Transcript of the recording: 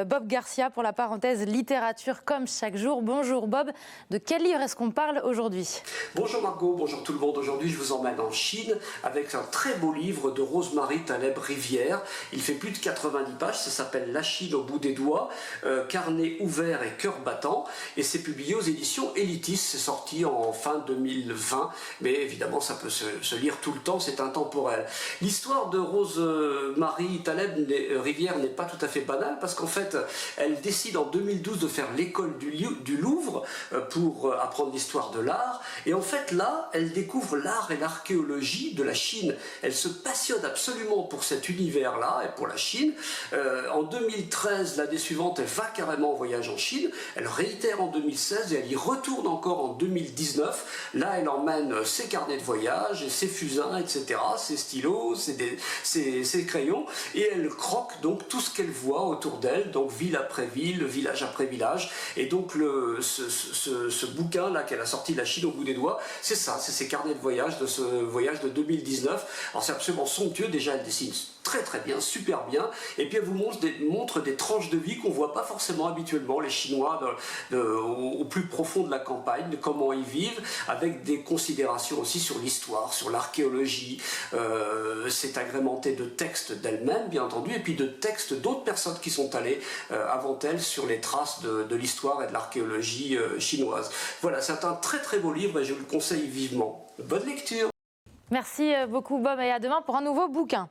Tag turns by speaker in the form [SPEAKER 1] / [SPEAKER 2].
[SPEAKER 1] Bob Garcia pour la parenthèse littérature comme chaque jour. Bonjour Bob, de quel livre est-ce qu'on parle aujourd'hui?
[SPEAKER 2] Bonjour Margot, bonjour tout le monde. Aujourd'hui je vous emmène en Chine avec un très beau livre de Rosemarie Taleb Rivière. Il fait plus de 90 pages, ça s'appelle La Chine au bout des doigts, carnet ouvert et cœur battant, et c'est publié aux éditions Elitis. C'est sorti en fin 2020, mais évidemment ça peut se lire tout le temps, c'est intemporel. L'histoire de Rosemarie Taleb Rivière n'est pas tout à fait banale, parce qu'en fait elle décide en 2012 de faire l'école du Louvre pour apprendre l'histoire de l'art, et en fait là elle découvre l'art et l'archéologie de la Chine. Elle se passionne absolument pour cet univers là et pour la Chine. En 2013, l'année suivante, elle va carrément en voyage en Chine, elle réitère en 2016 et elle y retourne encore en 2019. Là elle emmène ses carnets de voyage, ses fusains, etc., ses stylos, ses crayons, et elle croque donc tout ce qu'elle voit autour d'elle, donc ville après ville, village après village. Et donc ce bouquin là qu'elle a sorti, La Chine au bout des doigts, c'est ça, c'est ses carnets de voyage, de ce voyage de 2019. Alors c'est absolument somptueux, déjà elle dessine très très bien, super bien, et puis elle vous montre des tranches de vie qu'on voit pas forcément habituellement, les Chinois au plus profond de la campagne, de comment ils vivent, avec des considérations aussi sur l'histoire, sur l'archéologie. C'est agrémenté de textes d'elle-même bien entendu, et puis de textes d'autres personnes qui sont allées avant elle sur les traces de l'histoire et de l'archéologie chinoise. Voilà, c'est un très très beau livre et je vous le conseille vivement. Bonne lecture.
[SPEAKER 1] Merci beaucoup Bob et à demain pour un nouveau bouquin.